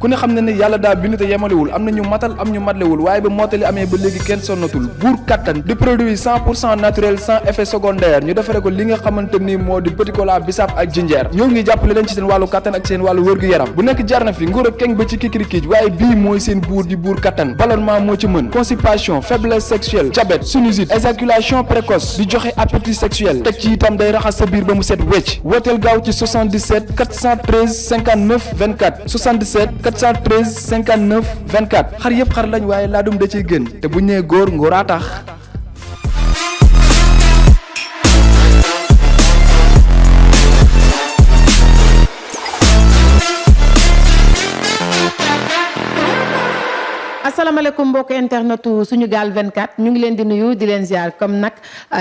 ku ne xam ne ne yàlla daa bind te yemalewul am na ñu matal am ñu matlewul waaye ba mottali amee ba léegi kenn sonnatul buur kattan di produit 100% naturel sans effet secondaire ñu defare ko li nga xamante ni moo di petit cola bisaab ak jinjeer ñoo ngi jàppale leen ci seen wàllu kattan ak seen wàllu wërgu yaram bu nekk jarna fi nguur ak keng ba ci kikirikiij waaye bii mooy seen buur di buur kattan ballonnement moo ci mën constipation faiblesse sexuelle diabète sinusite éjaculation précoce di joxe appétit sexuel teg ci itam day raxas sa biir ba mu set wecc wooteel gaaw ci 77 413 59 24 77 413 59 24 xar yëpp xar lañ waaye laadum da ciy gën te bu ñu nee góor ngóoraa tax. asalaamaaleykum mbokk internetu suñu gaal 24 ñu ngi leen di nuyu di leen ziar comme nag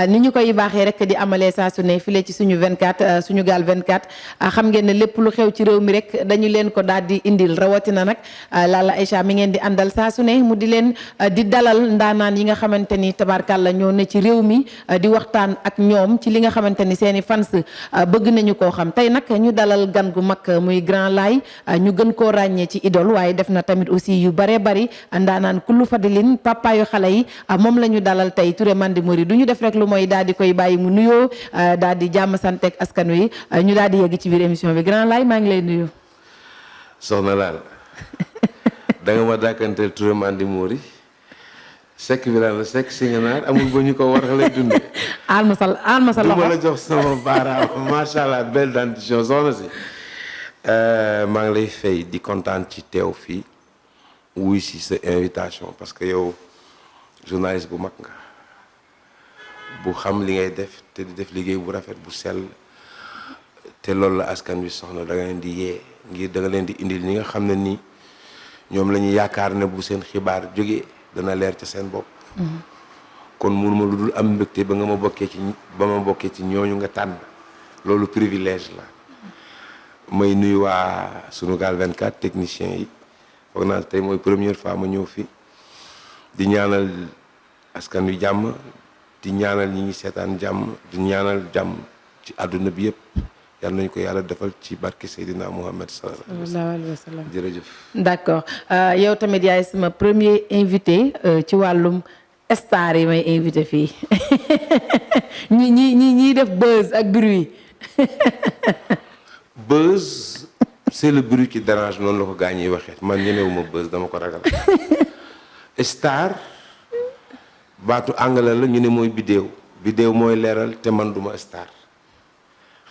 ni ñu koy baaxee rek di amalee saa su ne file ci suñu 24 suñu gaal 24 xam ngeen ne lépp lu xew ci réew mi rek dañu leen ko daal di indil rawatina nag Lalla Aïcha mi ngeen di àndal saa su ne mu di leen di dalal ndaanaan yi nga xamante ni tabarkàlla ñoo ne ci réew mi di waxtaan ak ñoom ci li nga xamante ni seen i fans bëgg nañu koo xam tey nag ñu dalal gan gu mag muy Grand Laye ñu gën koo ràññee ci idole waaye def na tamit aussi yu bare bari ndaanaan kullu fadilin papa yu xale yi moom la ñu dalal tey Touré Mandi Mori du ñu def rek lu mooy daal di koy bàyyi mu nuyoo daal di jàmm santeeg askan wi ñu daal di yegg ci biir émission bi Grand Laye maa ngi lay nuyu. soxna Laal da nga ma dàkkanteel Touré Mandi Mori sekk bi daal la sekk si nga naar amul ba ñu ko war a lay dundee. aal ma sa loxo du ma la jox sama baaraam macha allah belle dentition soxna si. maa ngi lay fay di kontaan ci teew fii. wuy si sa invitation parce que yow journaliste bu mag nga bu xam li ngay def te di def liggéey bu rafet bu sell te loolu la askan wi soxna da nga leen di yee ngir da nga leen di indil ñi nga xam ne nii ñoom la ñu yaakaar ne bu seen xibaar jógee dana leer ca seen bopp. kon mënuma lu dul am mbégte ba ma bokkee ci ñooñu nga tànn loolu privilège la may nuyu waa Sunugal 24 techniciens yi. foog naa tey mooy première fois ma ñëw fi di ñaanal askan wi jàmm di ñaanal ñi ngi seetaan jàmm di ñaanal jàmm ci àdduna bi yëpp yal nañu ko yàlla defal ci barke Seydina Muhammad sallallahu alayhi wa sallam jërëjëf. d'accord yow tamit yaay sama premier invité ci wàllum star yi may invité fii ñi def buzz ak bruit. buzz. c'est le bruit qui dérange noonu la ko gaa ñiy waxee man ñemewuma buzz dama ko ragal. star baatu anglais la ñu ne mooy bidéew mooy leeral te man duma star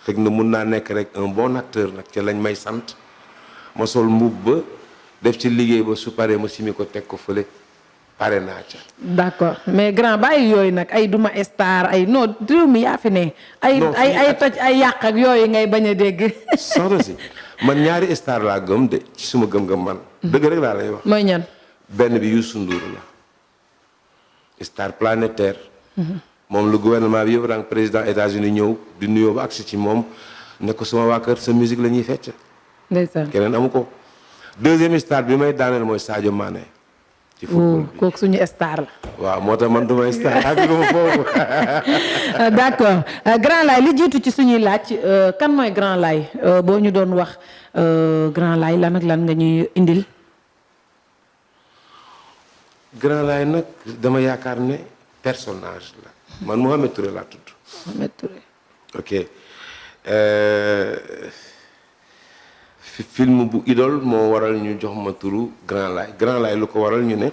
xëy na mun naa nekk rek un bon acteur nag ca lañ may sant ma sol mbubb ba def ci liggéey ba su paree ma simi ko teg ko fële pare naa ca. d'accord mais grand bàyyi yooyu nag ay duma star ay non réew mi yaa fi ne. ay toj ay yàq ak yooyu ngay bañ a dégg. soxna si. man ñaari star laa gëm de ci suma gëm-gëm man. dëgg rek laa lay wax. mooy ñan. benn bi Youssou Ndour la. star planétaire. moom lu gouvernement bi yëpp rang président États-Unis ñëw di nuyoo ba agsi ci moom ne ko sama waa kër sa musique la ñuy fecc. ndeysaan keneen amu ko. deuxième star bi may daaneel mooy Sadio Mané. ci football bi kooku suñu star la. waaw moo tax man dumay star àgguma foofu. d'accord Grand Laye li jiitu ci suñuy laaj kan mooy Grand Laye boo ñu doon wax Grand Laye lan ak lan nga ñuy indil. Grand Laye nag dama yaakaar ne personnage la man Mohamed Touré laa tudd. Mohamed Touré. ok film bu idole moo waral ñu jox ma turu Grand Laye lu ko waral ñu ne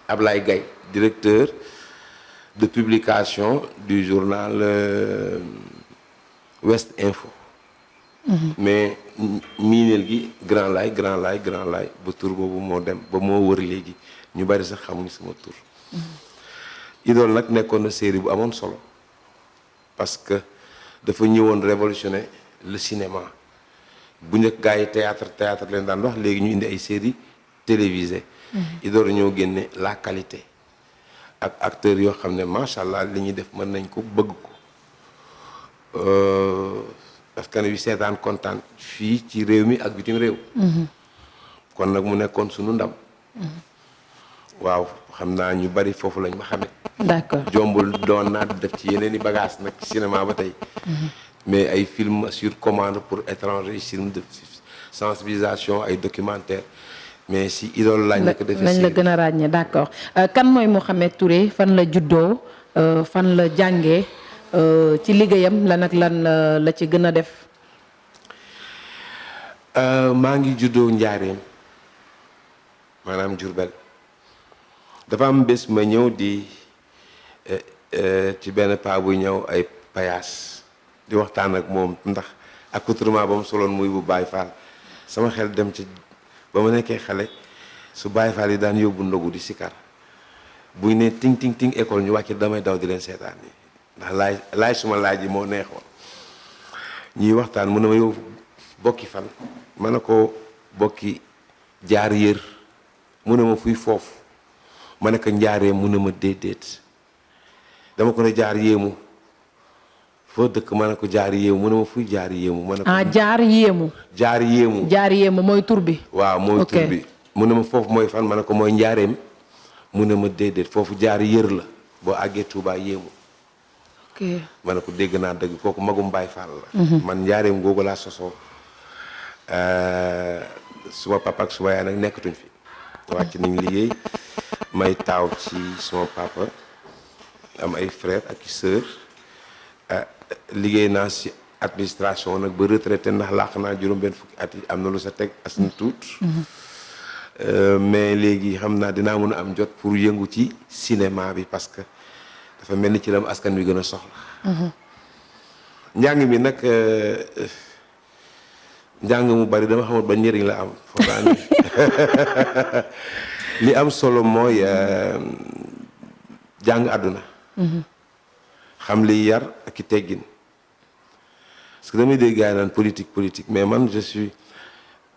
Ablaye Gaye directeur de publication du journal West Info. mais miineel gi Grand Laye ba tur boobu moo dem ba moo wër léegi ñu bari sax xamuñu sama tur. idole nag nekkoon na série bu amoon solo parce que dafa ñëwoon révolutionner le cinéma. bu njëkk gars yi théâtre leen daan wax léegi ñu indi ay séries télévisées. Idole ñoo génne la qualité ak acteurs yoo xam ne macha allah li ñuy def mën nañ ko bëgg ko parce que wi seetaan kontaan fii ci réew mi ak bitim réew. kon nag mu nekkoon sunu ndam. waaw xam naa ñu bari foofu lañ ma xamee. d'accord jombul doon naa def ci yeneen i bagages nag cinéma ba tey. mais ay film sur commande pour étrangers film de sensibilisation ay documentaire mais si idole lañ la ko defee lañ la gën a ràññee d'accord kan mooy Mouhamed Touré fan la juddoo fan la jàngee ci liggéeyam lan ak lan la ci gën a def. maa ngi juddoo Njaareem maanaam Jurbel dafa am bés ma ñëw di ci benn paa bu ñëw ay payaas di waxtaan ak moom ndax accoutrement ba mu soloon muy bu Baay Faal sama xel dem ci ba ma nekkee xale su Baay Faal yi daan yóbbu ndogu di sikar buy ne ting ting ting école ñu wàcc damay daw di leen seetaan yi ndax laaj suma laaj yi moo neexoon ñuy waxtaan mu ne ma yow bokki fan ma ne ko bokki jaar yër mu ne ma fuy foofu ma ne ko njaaree mu ne ma déedéet dama ko ne jaar yéemu foo dëkk ma ne ko jaar yéemu mu ne ma fuy jaar yéemu ma ne ko jaar yéemu jaar yéemu mooy tur bi waaw mooy tur bi mu ne ma foofu mooy fan ma ne ko mooy njaareem mu ne ma déedéet foofu jaar yër la boo àggee Tuubaa yéemu ma ne ko dégg naa dëgg kooku magum Baay Faal la man njaareem googu laa sosoo suma papa ak suma yaay nag nekkatuñ fi wàcc nañ liggéey may taaw ci suma papa am ay frère ak i sœur liggéey naa si administration nag ba retraité ndax làq naa juróom-benn fukki at yi am na lu sa teg as na tuut mais léegi xam naa dinaa mën a am jot pour yëngu ci cinéma bi parce que dafa mel ni ci lam askan wi gën a soxla njàng mi nag njàng mu bari dama xamul ba njëriñ la am foog naa ni li am solo mooy jàng àdduna xam li yar ak i teggin parce que damay dégg gars yi naan politique mais man je suis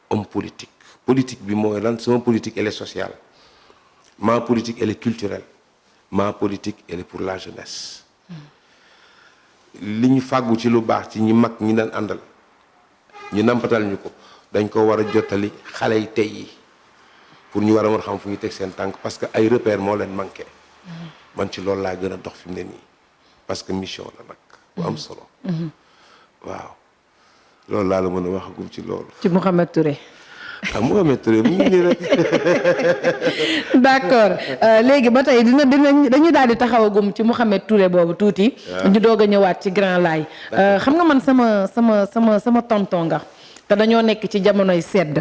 homme politique bi mooy lan sama politique elle est sociale ma politique elle est culturelle ma politique elle est pour la jeunesse li ñu fàggu ci lu baax ci ñi mag ñi daan àndal ñu nampatal ñu ko dañ ko war a jottali xale yi tey yi pour ñu war a mën xam fu ñu teg seen tànk parce que ay repères moo leen manqué man ci loolu laa gën a dox fi mu ne nii parce que mission la nag bu am solo waaw loolu laa la mën a waxagum ci loolu ci Mouhamed Touré Mouhamed Touré mu ngi nii rek d'accord léegi ba tey dañu daal di taxawagum ci Mouhamed Touré boobu tuuti ñu doog a ñëwaat ci Grand Laye xam nga man sama tonton nga te dañoo nekk ci jamonoy sedd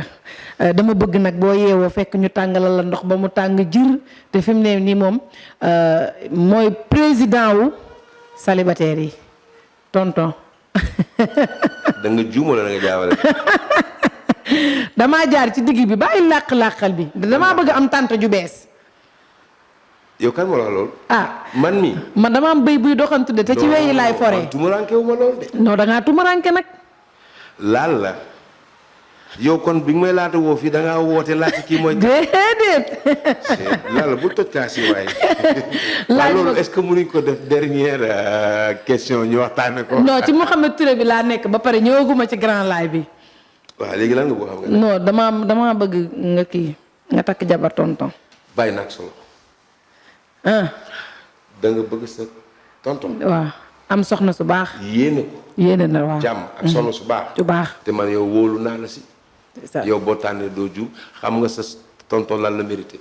dama bëgg nag boo yeewoo fekk ñu tàngalal la ndox ba mu tàng jir te fi mu ne nii moom mooy président wu célibataire yi tonton da nga juum wala da nga jaawale damaa jaar ci digg bi bàyyi làq-làqal bi damaa bëgg am tante ju bees yow kan moo la loolu man mi man dama am bëy buy doxantu de te ci weyi laay foree tumaranke wu ma loolu de non da ngaa tumaranke nag laal la yow kon bi nga may laata woo fii da ngaa woote laata kii mooy déedéet laal bu toj kaas yi waaye waaw loolu est-ce que mënuñ ko def dernière question ñu waxtaane ko non ci Mouhamed Touré bi laa nekk ba pare ñëwaguma ci Grand Laye bi waaw léegi lan nga boo xam nga non dama bëgg nga kii nga takk jabar tonton bàyyi naag solo da nga bëgg sa tonton waaw am soxna su baax yéene na waaw jàmm ak soxna su baax te man yow wóolu naa la si yow boo tànnee doo ju xam nga sa tonton lan la mérité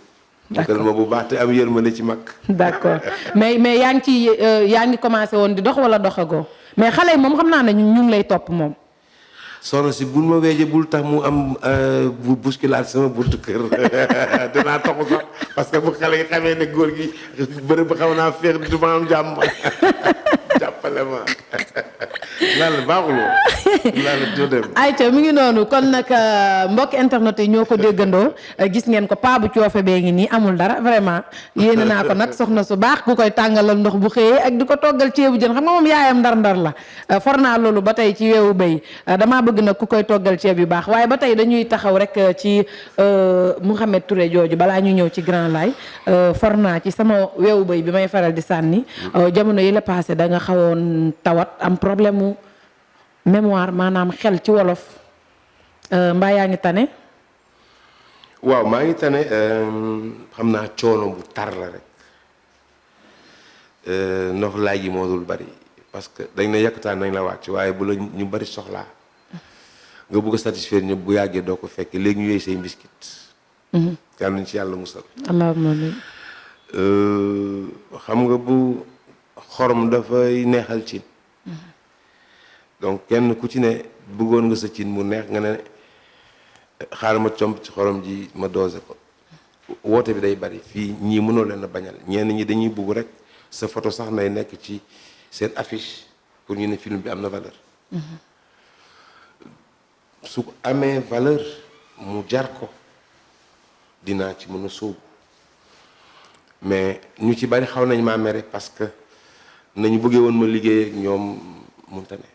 jëkkal ma bu baax te am yërmande ci mag d'accord mais yaa ngi commencé woon di dox wala doxagoo mais xale yi moom xam naa ne ñu ngi lay topp moom soxna si bul ma weeje bul tax mu am bu bousculade sama buntu kër dinaa toxu sax parce que bu xale yi xamee ne góor gi bërëb ba xaw naa féex du ma am jàmm jàppale ma laal baaxuloo laal joo dem ayca mi ngi noonu kon nag mbokk internet yi ñoo ko déggandoo gis ngeen ko paa bu coofe bee ngi nii amul dara vraiment yéene naa ko nag soxna su baax ku koy tàngalal ndox bu xëyee ak di ko toggal ceebu jën xam nga moom yaayam ndar-ndar la for naa loolu ba tey ci weewu béy damaa bëgg nag ku koy toggal ceeb yu baax waaye ba tey dañuy taxaw rek ci Mouhamed Touré jooju balaa ñu ñëw ci Grand Laye for naa ci sama weewu béy bi may faral di sànni jamono yi la passé da nga xawoon tawat am problème mu mémoire maanaam xel ci wolof mbaa yaa ngi tane waaw maa ngi tane xam naa coono bu tar la rek ndox laaj yi moo dul bari parce que dañ ne yàkkataan nañ la wàcc waaye bu la ñu bari soxlaa nga bëgg a satisfaire ñëpp bu yàggee doo ko fekk léegi ñu yooyu say mbiskit yàlla nañ ci yàlla musal. allahumma amiin. xam nga bu xorom dafay neexal cin. donc kenn ku ci ne bëggoon nga sa cin mu neex nga ne xaaral ma comp ci xorom ji ma doose ko. woote bi day bari fii ñii mënoo leen a bañal ñenn ñi dañuy bugg rek sa photo sax nay nekk ci seen affiche pour ñu ne film bi am na valeur. su ko amee valeur mu jar ko dinaa ci mën a sóobu mais ñu ci bari xaw nañ maa mere parce que nañu bëggee woon ma liggéey ak ñoom mënta ne.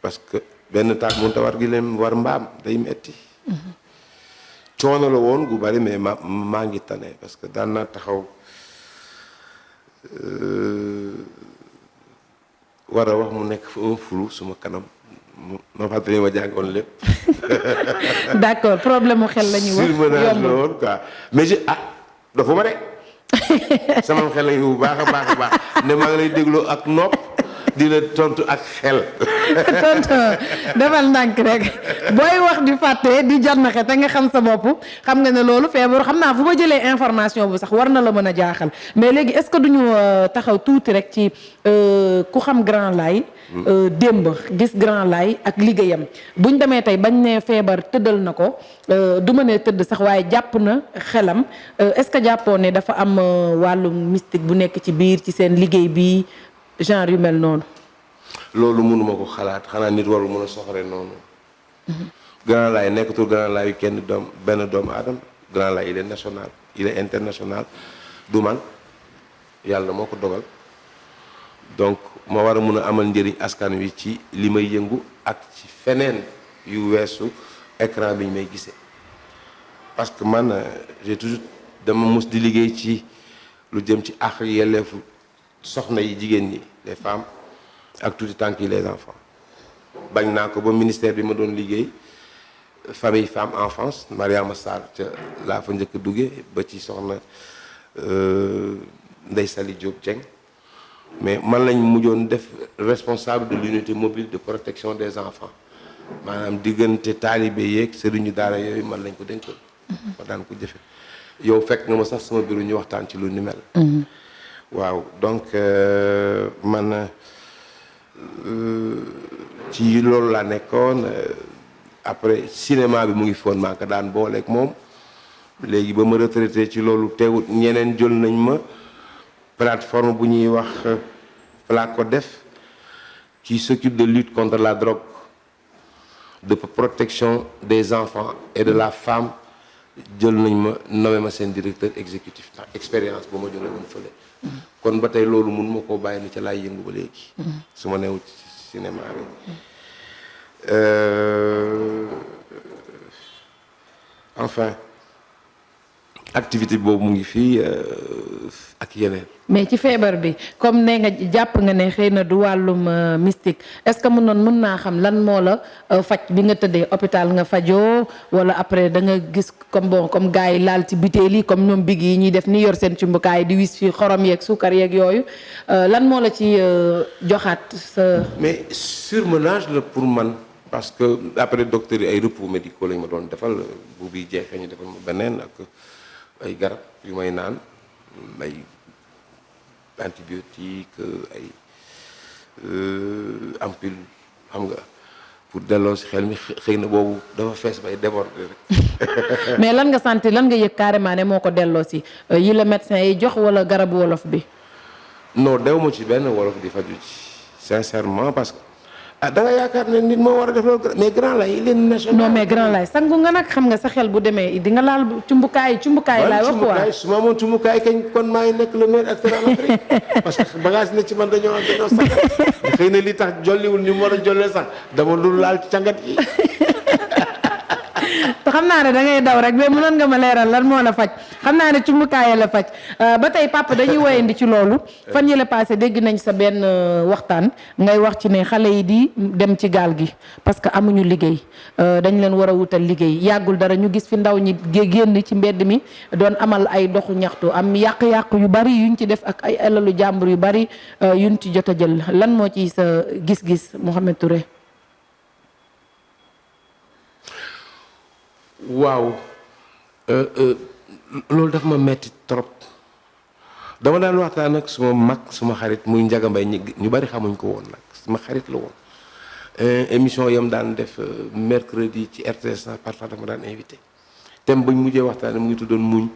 parce que benn taag mënta war gi leen war mbaam day metti coono la woon gu bari mais maa ngi tane parce que daan naa taxaw war a wax mu nekk fa un flou suma kanam ma fàttali ma jàngoon lépp. d'accord problème mu xel la ñuy wax. surmenage la woon quoi mais dafa ma de sama xel la bu baax a baax a baax ne maa ngi lay dégloo ak nopp di la tontu ak xel. tontu defal ndànk rek booy wax di fàtte di jannaxe te nga xam sa bopp xam nga ne loolu feebar xam naa fu ma jëlee information bu sax war na la mën a jaaxal mais léegi est-ce que duñu taxaw tuuti rek ci ku xam Grand Laye démb gis Grand Laye ak liggéeyam buñ demee tey bañ ne feebar tëddal na ko du ma ne tëdd sax waaye jàpp na xelam est-ce que jàppoo ne dafa am wàllu mystique bu nekk ci biir ci seen liggéey bi genre yu mel noonu. loolu mënuma ko xalaat xanaa nit warul mën a soxore noonu. Grand Laye nekkatul Grand Laye yu kenn benn doomu aadama Grand Laye il est national il est international du man yàlla moo ko dogal donc ma war a mun a amal njëriñ askan wi ci li may yëngu ak ci feneen yu weesu écran bi ñu may gisee parce que man j'ai toujours dama mus di liggéey ci lu jëm ci àq yelleefu soxna yi jigéen ñi les femmes ak tuuti tànk yi les enfants bañ naa ko ba ministère bi ma doon liggéey famille femme enfance Mariama Sarr ca laa fa njëkk a duggee ba ci soxna Ndeye Sali Diop Dieng mais man lañ mujjoon def responsable de l'unité mobile de protection des enfants maanaam diggante taalibe yeeg sëriñu daara yooyu man lañ ko dénkoon. ma daan ko jëfe yow fekk nga ma sax sama bureau ñu waxtaan ci lu ni mel. waaw donc man ci loolu laa nekkoon après cinéma bi mu ngi foon maa ko daan booleeg moom léegi ba ma retraité ci loolu teewut ñeneen jël nañ ma plateforme bu ñuy wax Placodef qui s'occupe de lutte contre la drogue de protection des enfants et de la femme jël nañ ma nommé ma seen directeur exécutif ndax expérience bu ma jëlee woon fële. kon ba tey loolu mun ma koo bàyyi ni ca laay yëngu ba léegi. su ma neew ci cinéma bi. enfin activité boobu mu ngi fii ak yeneen. mais ci feebar bi comme ne nga jàpp nga ne xëy na du wàllum mystique est-ce que mën naa xam lan moo la faj bi nga tëddee hôpital nga fajoo wala après da nga gis comme gars yi laal ci butéel yi comme ñoom big yi ñuy def ni yor seen cumbukaay di wis fii xorom yeeg suukar yeeg yooyu lan moo la ci joxaat sa. mais surmenage la pour man parce que après docteur yi ay repos médicaux lañ ma doon defal bu bi jeexee ñu defal ma beneen ak ay garab yu may naan ay antibiotique ay ampule xam nga pour delloo si xel mi xëy na boobu dafa fees bay déborder rek. mais lan nga santi lan nga yëg carrément ne moo ko delloo si yi la médecin yi jox wala garabu wolof bi. non dew ma ci benn wolof di faju ci sincèrement parce que da nga yaakaar ne nit moo war a def loolu mais Grand Laye il est national. non mais Grand Laye sangu nga nag xam nga sa xel bu demee di nga laal cumbukaay laay wax quoi. su ma amoon cumbukaay kañ kon maa ngi nekk le meilleur acteur en Afrique parce que bagage ne ci man dañoo sax xëy na li tax jolliwul ni mu war a jollee sax dama dul laal ci càngat yi. te xam naa ne da ngay daw rek mais mënoon nga ma leeral lan moo la faj xam naa ne cumbukaay la faj ba tey papa dañuy woyandi ci loolu fan yële passé dégg nañ sa benn waxtaan ngay wax ci ne xale yi di dem ci gaal gi parce que amuñu liggéey dañ leen war a wutal liggéey yàggul dara ñu gis fi ndaw ñi génn ci mbedd mi doon amal ay doxu ñaxtu am yàq-yàq yu bari yuñ ci def ak ay alalu jàmbur yu bari yuñ ci jot a jël lan moo ci sa gis-gis Mouhamed Touré. waaw loolu daf ma metti trop dama daan waxtaan ak suma mag suma xarit muy Njaga Mbay ñu bari xamuñ ko woon nag suma xarit la woon émission yam daan def mercredi ci RTS parfois dama daan invité thème bañ mujjee waxtaan mu ngi tuddoon muñ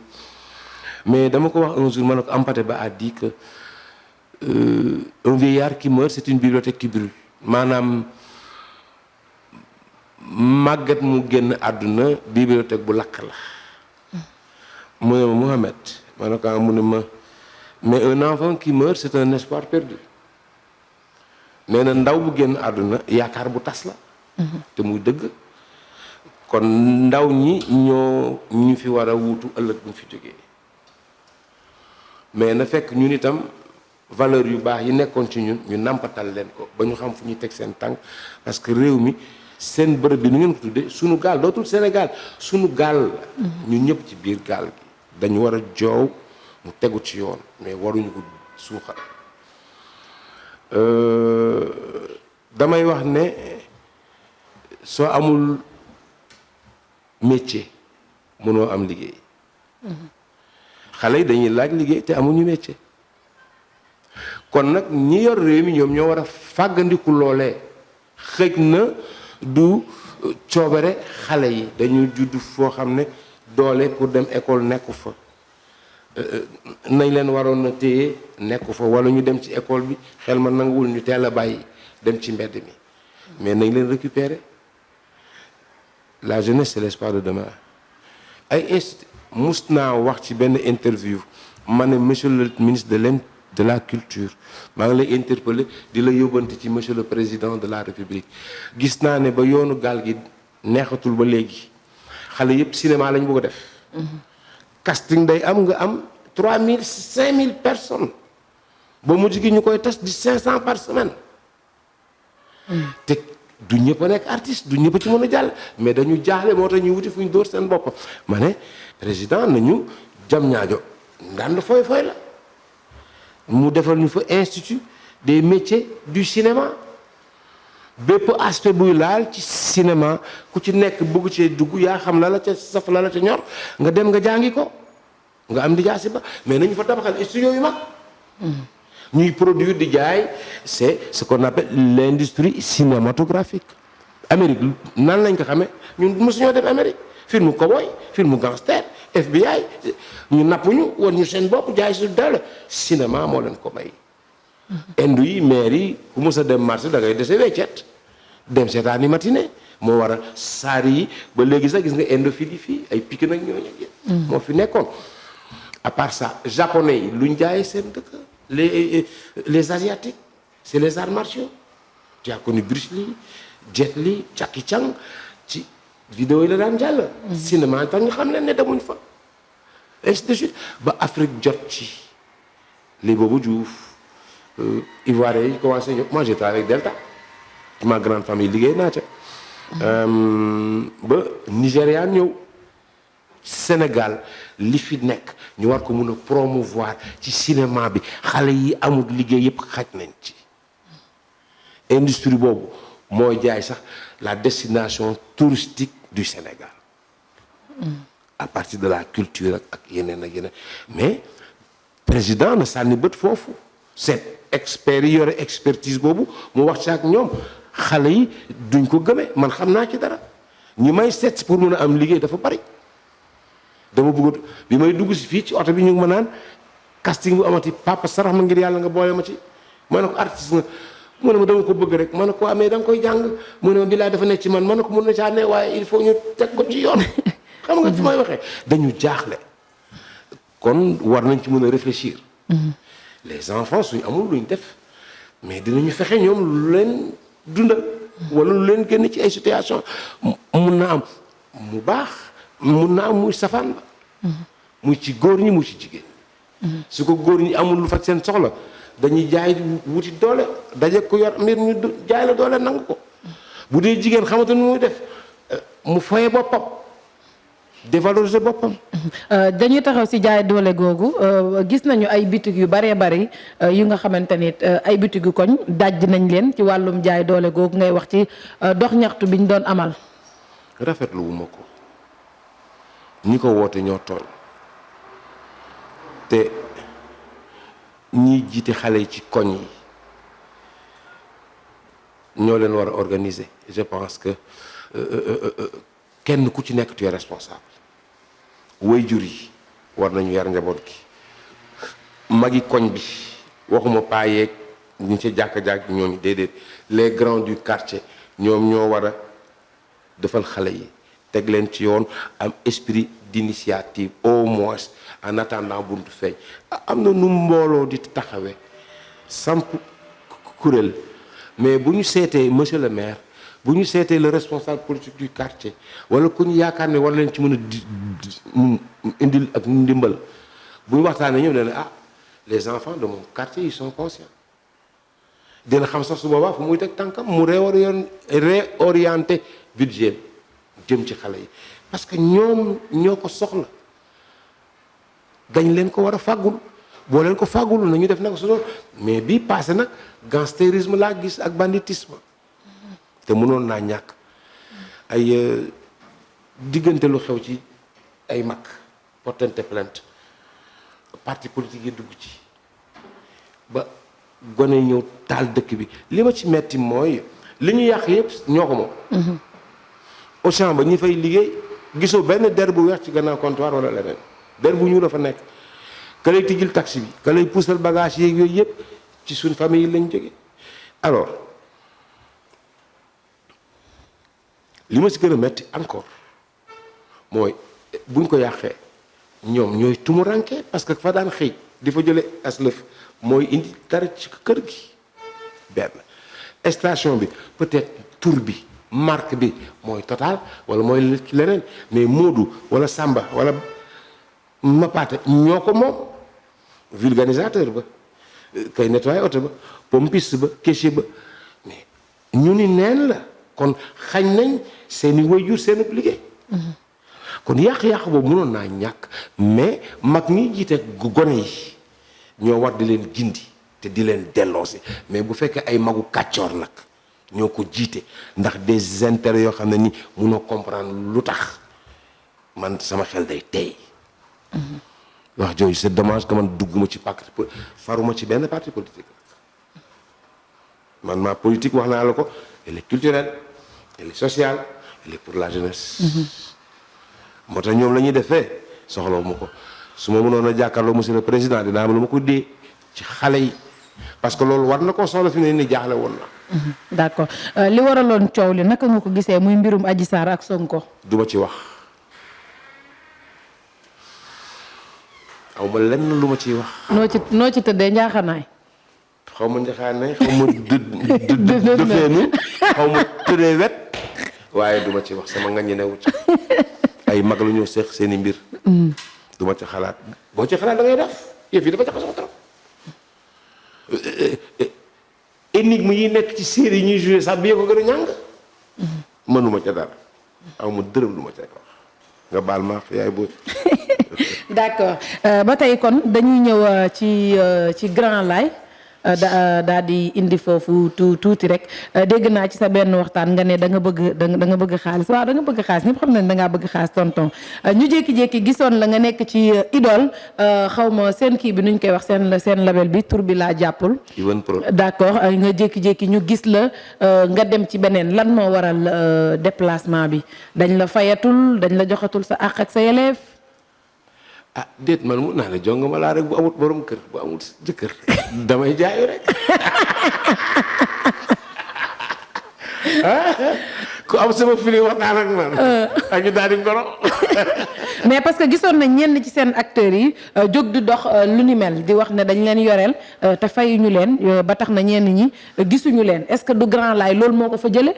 mais dama ko wax un jour ma ne ko Hampâté Bâ a dit que un vieillard qui meurt c'est une bibliothèque qui brûle maanaam màggat mu génn àdduna bibliothèque bu lakk la mu ne ma Mohamed ma ne ko mu ne ma mais un enfant qui meurt c'est un espoir perdu nee na ndaw bu génn àdduna yaakaar bu tas la te muy dëgg kon ndaw ñi ñoo ñu fi war a wuutu ëllëg bu ñu fi jógee mais na fekk ñun itam valeur yu baax yi nekkoon ci ñun ñu nàmpatal leen ko ba ñu xam fu ñuy teg seen tànk parce que réew mi seen bërëb bi nu ngeen ko tuddee sunu gaal dootul Sénégal sunu gaal la ñun ñëpp ci biir gaal gi dañu war a joow mu tegu ci yoon mais waruñu ko suuxal damay wax ne soo amul métier mënoo am liggéey xale yi dañuy laaj liggéey te amuñu métier kon nag ñi yor réew mi ñoom ñoo war a fàggandiku loolee xëj na du coobare xale yi dañu judd foo xam ne doole pour dem école nekku fa nañ leen waroon na téye nekku fa wala ñu dem ci école bi xel ma nanguwul ñu teel a bàyyi dem ci mbedd mi mais nañ leen récupérer la jeunesse c'est l'espoir de demain ay mus naa wax ci benn interview ma ne monsieur le ministre de la culture maa ngi lay interpeller di la yóbbante ci monsieur le président de la république gis naa ne ba yoonu gaal gi neexatul ba léegi xale yëpp cinéma lañ bëgg a def casting day am nga am 3000 5000 personnes ba mujj gi ñu koy tas di 500 par semaine te du ñëpp a nekk artiste du ñëpp a ci mën a jàll mais dañu jaaxle moo tax ñu wuti fu ñu dóor seen bopp ma ne président nañu jam ñaajo ndànd fooy fooy la mu defal ñu fa institut des métiers du cinéma bépp aspect buy laal ci cinéma ku ci nekk bëgg cee dugg yaa xam la la ca saf la la ca ñor nga dem nga jàngi ko nga am di jaasi ba mais nañu fa tabaxal studio yu mag ñuy produire di jaay c'est ce qu'on appelle l'industrie cinématographique Amérique nan lañ ko xamee ñun mësuñoo dem Amérique film cowboy film gangster FBI ñu nappuñu woon ñu seen bopp jaay su doole cinéma moo leen ko may indu yi maire yi ku mës a dem marché da ngay dese weccet dem seetaani matinée moo war a saari yi ba léegi sax gis nga indophile yi fii ay pique nag ñooñu moo fi nekkoon à part ça japonais yi luñ jaayee seen dëkk les asiatiques c'est les arts martiaux tu as connu Bruce Lee Jet Li Jackie Chan ci vidéo yi la daan jàll cinéma tax ñu xam leen ne demuñ fa ainsi de suite ba Afrique jot ci les Bobo Diouf Ivoiriens yi commencé ñëw moi j'ai travaillé avec Delta ma grande famille liggéey naa ca ba Nigéria ñëw Sénégal li fi nekk ñu war ko mun a promouvoir ci cinéma bi xale yi amul liggéey yëpp xaj nañ ci industrie boobu mooy jaay sax la destination touristique du Sénégal à partir de la culture ak yeneen ak yeneen mais président na sànni bët foofu c'est experts yi yore expertise boobu mu wax ci ak ñoom xale yi duñ ko gëmee man xam naa ci dara ñi may seet pour mun a am liggéey dafa bari dama bëgg bi may dugg si fii ci oto bi ñu ngi ma naan casting bu amati papa sarax ma ngir yàlla nga boole ma ci ma ne ko artiste nga mu ne ma dama ko bëgg rek ma ne ko amee da nga koy jàng mu ne ma bilaay dafa nekk ci man ma ne ko mun na caa ne waaye il faut ñu teg ko ci yoon xam nga fi may waxee dañu jaaxle kon war nañ ci mën a réfléchir les enfants suñu amul luñ def mais dinañu fexe ñoom lu leen dundal wala lu leen génn ci ay situation mun na am mu baax mun na am muy safaan ba muy ci góor ñi muy ci jigéen su ko góor ñi amul lu faj seen soxla dañuy jaay wuti doole daje ko yor mbir ñu jaay la doole nangu ko bu dee jigéen xamante nu muy def mu foye boppam dévaloriser boppam. dañuy taxaw ci jaay doole googu gis nañu ay bitig yu baree bari yu nga xamante ni ay bitigu koñ dajj nañ leen ci wàllum jaay doole googu ngay wax ci dox ñaxtu bi ñu doon amal. rafetlu wu ma ko ñi ko woote ñoo tooñ te ñiy jiite xale yi ci koñ yi ñoo leen war a organiser je pense que kenn ku ci nekk tu es responsable waajur yi war nañu yar njaboot gi magi koñ bi waxuma paa yeeg ñu ci jàkk-jàkk ñooñu déedéet les grands du quartier ñoom ñoo war a defal xale yi teg leen ci yoon am esprit d'initiative au moins en attendant buntu feeñ am na nu mbooloo di taxawee samp kuréel mais bu ñu seetee monsieur le maire bu ñu seetee le responsable politique du quartier wala ku ñu yaakaar ne war leen ci mën a indil ak ndimbal bu ñu waxtaanee ñëw ne les enfants de mon quartier ils sont conscients dina xam sax su boobaa fu muy teg tànkam mu réorienter budget jëm ci xale yi parce que ñoom ñoo ko soxla dañ leen ko war a fàggul boo leen ko fàggul nañu def nag su doon mais bii passé nag gangstérisme laa gis ak banditisme te mënoon naa ñàkk ay diggante lu xew ci ay mag portante plainte parti politique yi dugg ci ba gone ñëw taal dëkk bi li ma ci metti mooy li ñu yàq yëpp ñoo ko moom Auchan ba ñi fay liggéey gisoo benn der bu weex ci gannaaw comptoir wala leneen der bu ñuul dafa nekk ka lay tijjil taxi bi ka lay puusal bagage yeeg yooyu yëpp ci suñ famille lañ jóge alors li ma si gën a metti encore mooy buñ ko yàqee ñoom ñooy tumuranke parce que fa daan xëy di fa jële aslëf mooy indi dara ci kër gi benn station bi peut-être tur bi marque bi mooy Total wala mooy leneen mais Modou wala Samba wala Mapaate ñoo ko moom vulgarisateur ba kay nettoyé oto ba pompiste ba caissier ba mais ñu ni neen la kon xañ nañ seeni waajur seen liggéey kon yàq-yàq boobu mënoon naa ñàkk mais mag ñi jiite gone yi ñoo war di leen gindi te di leen delloosi mais bu fekkee ay magu kàccoor nag ñoo ko jiite ndax des intérêts yoo xam ne ni munoo comprendre lu tax man sama xel day tey wax jooju c'est dommage que man dugguma ci parti faruma ci benn parti politique man ma politique wax naa la ko elle est culturelle elle est sociale elle est pour la jeunesse moo tax ñoom la ñuy defee soxlawu ma ko su ma mënoon a jàkkaarloo monsieur le président dinaa am lu ma ko dee ci xale yi parce que loolu war na koo soxla fi ne ni jaaxle woon na. d'accord li waraloon coow li naka nga ko gisee muy mbirum Adji Sarr ak Sonko. duma ci wax aw ma lenn lu ma ciy wax. noo ci tëddee njaaxanaay. xaw ma njaxaanaay xaw ma dëfeenu xaw ma tëddee wet waaye duma ci wax sama nga ñenewu ci ay mag la ñoo seex seen i mbir. duma ci xalaat boo ci xalaat da ngay def yëf yi dafa jaxasoo trop. énigme yi nekk ci série yi ñuy joué sax bi ko gën a ñàng. mënuma ca dara aw ma dërëm lu ma ca wax nga baal ma yaay booy. d'accord ba tey kon dañuy ñëw ci Grand Laye daa di indi foofu tuuti rek dégg naa ci sa benn waxtaan nga ne da nga bëgg xaalis waaw da nga bëgg xaalis ñëpp xam nañ da ngaa bëgg xaalis tonton ñu jékki-jékki gisoon la nga nekk ci Idole xaw ma seen kii bi nuñ koy wax seen label bi tur bi laa jàppul. d'accord nga jékki-jékki ñu gis la nga dem ci beneen lan moo waral déplacement bi dañ la fayatul dañ la joxatul sa àq ak sa yelleef. ah déet man mun naa ne jong ma laa rek bu amut borom kër bu amut jëkkër damay jaayu rek ku am sama fili waxtaan ak man ak ñu daal di ngoro mais parce que gisoon nañ ñenn ci seen acteurs yi jóg di dox lu ni mel di wax ne dañ leen yoreel te fayuñu leen ba tax na ñenn ñi gisuñu leen est-ce que du Grand Laye loolu moo ko fa jële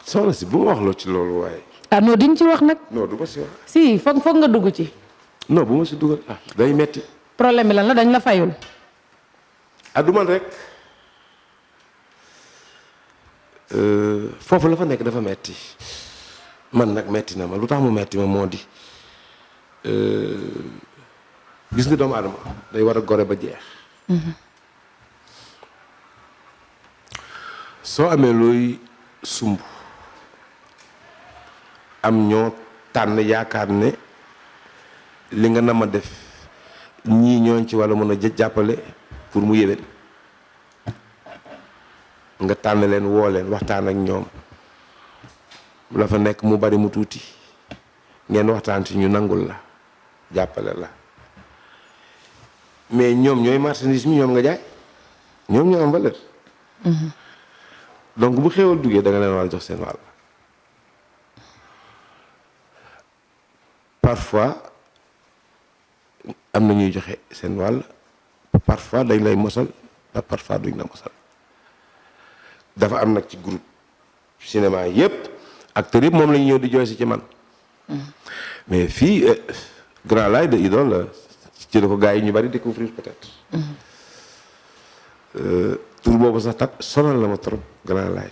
soxna si bu ma wax loo ci loolu waaye ah non diñ ci wax nag. non du ma si wax. si foog nga dugg ci. non bu ma si dugal day metti problème bi lan la dañ la fayul. du man rek foofu la fa nekk dafa metti man nag metti na ma lu tax mu metti ma moo di gis nga doomu aadama day war a gore ba jeex. soo amee looy sumb am ñoo tànn yaakaar ne li nga nama def ñii ñooñ ci walla mën a jàppale pour mu yéwén nga tànn leen woo leen waxtaan ak ñoom la fa nekk mu bari mu tuuti ngeen waxtaan ci ñu nangul la jàppale la mais ñoom ñooy marchandise mi ñoom nga jaay ñoom ñoo am valeur. donc bu xéewal duggee da nga leen war a jox seen wàll. parfois am na ñuy joxe seen wàll parfois dañ lay mosal parfois duñ la mosal dafa am nag ci groupe cinéma yépp acteurs yëpp moom la ñu ñëw di jooy si ci man. mais fii Grand Laye de Idole ci la ko gars yi ñu bari découvrir peut-être. tur boobu sax tat sonal la ma trop Grand Laye.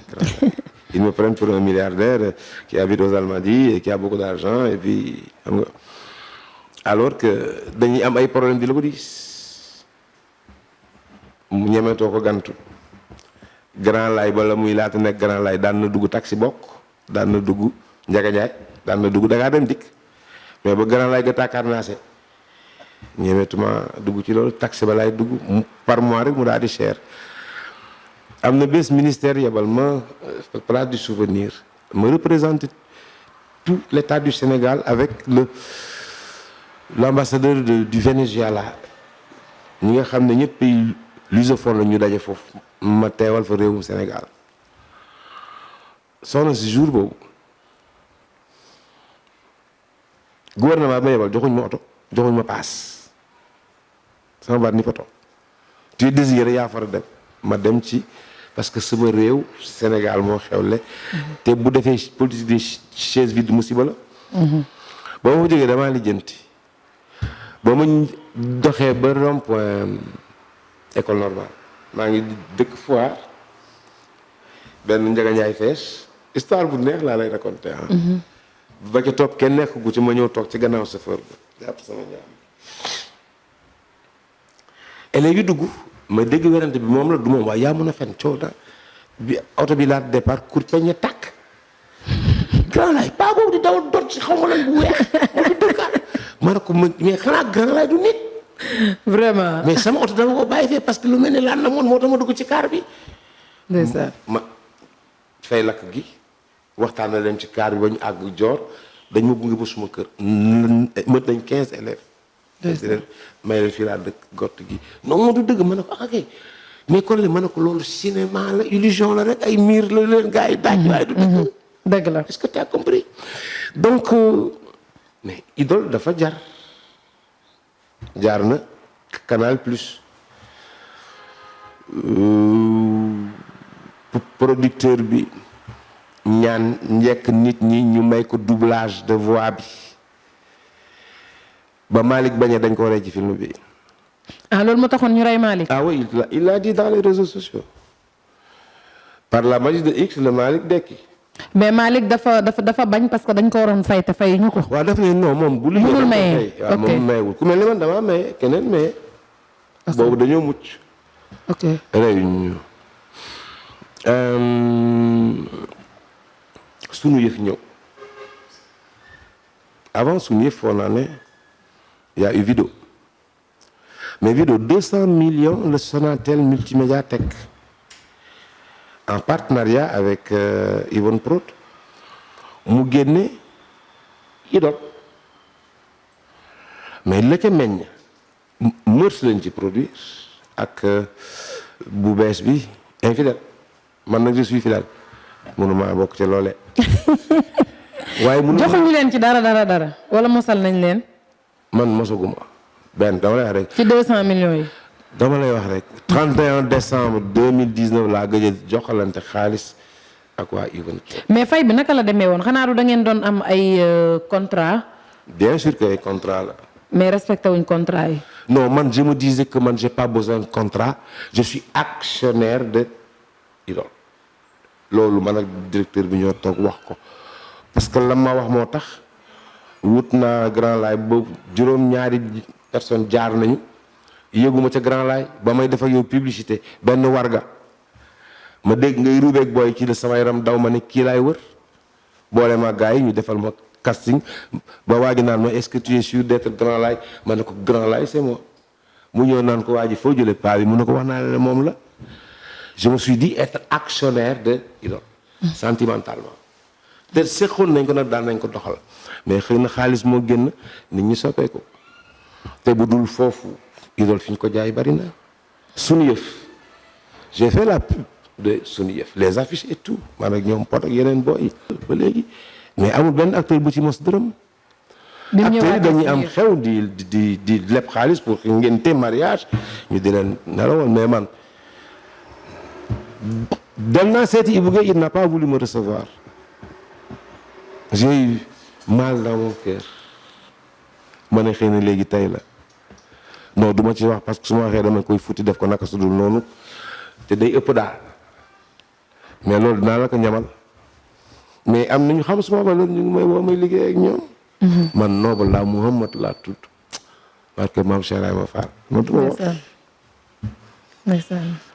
Ils me prennent pour un milliardaire qui habite aux Almadies et qui a beaucoup d'argent et puis xam nga alors que dañuy am ay problème di la ko diis mu ñemetoo ko gantu Grand Laye bala muy laata nekk Grand Laye daan na dugg taxi bokk daan na dugg Njaga Njaay daan na dugg Dakar Dem Dikk mais ba Grand Laye ga tàkkaar naase ñemetuma dugg ci loolu taxi ba laay dugg par mois rek mu daal di cher. am na bés ministère yebal ma place du souvenir me représenter tout l'état du Sénégal avec l'ambassadeur du Venezuela ñi nga xam ne ñëpp pays lusophone la ñu daje foofu ma teewal fa réewum Sénégal soxna si jour boobu gouvernement ba yebal joxuñ ma oto joxuñ ma paas sama baat ni poto tu es désiré yaa fara dem ma dem ci parce que sama réew Sénégal moo xewle te bu defee politique de chaise vide musiba la ba ma fa jógee damaa lijjanti ba ma doxee ba rond-point école normale maa ngi dëkk Foire benn Njaga Njaay fees histoire bu neex laa lay raconté ba ca topp kenn nekk gu ci ma ñëw toog ci gannaaw chauffeur ba jàpp sama ñaam élèves yi dugg ma dégg werante bi moom la du moom waaye yaa mën a fen coow na bi oto bi laata départ kur peñe tàkk Grand Laye paa boobu di dawal dot si xaw ma lan bu weex moo fi dëkkaat ma ne ko mais xanaa Grand Laye du nit vraiment mais sama oto dama ko bàyyi fee parce que lu mel ni laan na moon moo tax ma dugg ci kaar bi ndeysaan ma fay lakk gi waxtaan na leen ci kaar bi ba ñu àgg joor dañ ma gunge ba suma kër mët nañ 15 élèves may leen fii laa dëkk gott gi non moo du dëgg ma ne ko akay mais kon le ma ne ko loolu cinéma la illusion la rek ay miir la leen gars yi daaj waaye du dëgg dëgg la est-ce que tu as compris donc mais Idole dafa jaar na Canal Plus producteur bi ñaan njekk nit ñi ñu may ko doublage de voix bi ba Malick bañee dañ ko rey ci film bi. ah loolu moo taxoon ñu rey Malick. ah oui il l'a dit dans les réseaux sociaux par la magie de X le Malick dekki. mais Malick dafa bañ parce que dañ ko waroon fay te fay ñu ko. waaw daf ne non moom bu liggéey mënul maye waaw moom mayewul ku mel ni man damaa maye keneen maye. boobu dañoo mucc. ok réunion sunu yëf ñëw avant sunu yëf foo naa ne y a eu Vido mais Vido 200 millions le Sonatel multimédia teg en partenariat avec Yvonne Prod mu génne Idole mais la ca meññ mœurs lañ ci produire ak bu bees bi infidèle man nag je suis fidèle mënuma bokk ci loolee waaye joxuñu leen ci dara wala mosal nañ leen. man mosaguma benn dama lay wax rek. ci 200 millions yi. dama lay wax rek 31 décembre 2019 laa gëj a joxalante xaalis ak waa Yvonne. mais fay bi naka la demee woon xanaa du da ngeen doon am ay contrat. bien sûr que ay contrat la. mais respecté wuñ contrat yi. non man je me disais que man j'ai pas besoin de contrat je suis actionnaire de Idole loolu man ak directeur bi ñoo toog wax ko parce que la ma wax moo tax wut naa Grand Laye boobu juróom-ñaari personne jaar nañu yëguma ca Grand Laye ba may def ak yow publicité benn warga ma dégg ngay ruubeeg booy ci la sama yaram daw ma ne kii laay wër boole ma gars yi ñu defal ma casting ba waa ji naan ma est-ce que tu es sûr d'être Grand Laye ma ne ko Grand Laye c'est moi mu ñëw naan ko waa ji foo jëlee paa bi mu ne ko wax naa ne moom la. je me suis dit être actionnaire de Idole sentimentalement te seqoon nañ ko nag daan nañ ko doxal mais xëy na xaalis moo génn nit ñi soppeeku te bu dul foofu Idole fi ñu ko jaay bari na. sunu yëf j'ai fait la pub de sunu yëf les affiches et tout man ak ñoom pot ak yeneen booy ba léegi mais amul benn acteur bu ci mos dërëm. acteurs yi dañuy am xew di leb xaalis pour ngénte mariage ñu di leen nelawal mais man dem naa seeti Ibou Guèye il n'a pas voulu me recevoir j'ai eu mal dans mon cœur ma ne xëy na léegi tey la non du ma ci wax parce que su ma waxee dama koy futti def ko naka su dul noonu te day ëpp daal mais loolu dinaa la ko ñamal mais am nañu xam suma valeur ñu ngi may woo may liggéey ak ñoom. man Noble laa Mouhamad laa tudd parce que maam Cheikh Ibrahima Fall. ma du ma wax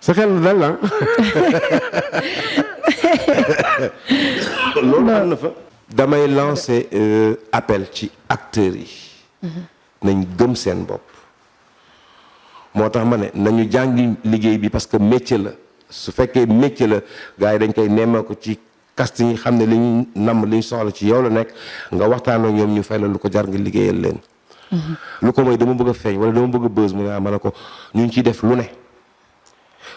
sa xel na dal la loolu am na fa. damay lancer appel ci acteurs yi. nañ gëm seen bopp. moo tax ma ne nañu jàngi liggéey bi parce que métier la su fekkee métier la gars yi dañ koy nemmeeku ci. casting yi xam ne li ñu namm li ñu soxla ci yow la nekk nga waxtaan ak ñoom ñu fay la lu ko jar nga liggéeyal leen. lu ko mooy dama bëgg a feeñ wala dama bëgg a buzz mu ne ma ne ko ñu ngi ciy def lu ne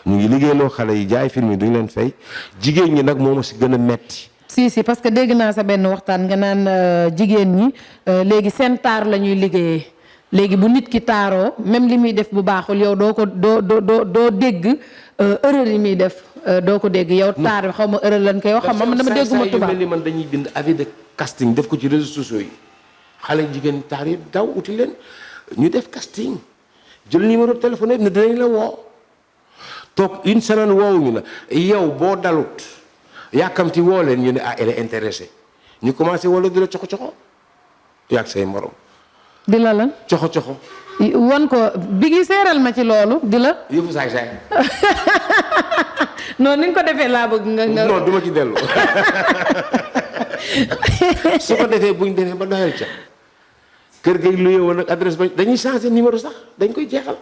ñu ngi liggéeyloo xale yi jaay film yi duñu leen fay jigéen ñi nag moo ma si gën a metti. si parce que dégg naa sa benn waxtaan nga naan jigéen ñi léegi seen taar la ñuy liggéeyee léegi bu nit ki taaroo même li muy def bu baaxul yow doo dégg erreur yi muy def. doo ko dégg yow taar bi xaw ma heure lan koy wax xam ma dama dégguma tubaab mel ni man dañuy bind avis de casting def ko ci réseaux sociaux yi xale jigéen taar yi daw uti leen ñu def casting jël numéro de téléphone ne dinañ la woo toog une semaine woowuñu la yow boo dalut yàkkamti woo leen ñu ne ah elle est intéressée ñu commencé wala di la coxo yàgg say morom di la lan coxo wan ko bigi seeral ma ci loolu di la yëfu saay non ni nga ko defee laa bëgg nga non duma ci dellu su ko defee buñ demee ba doyal ca kër ga lu yowoon ak adresse ba dañuy changer numéro sax dañ koy jeexal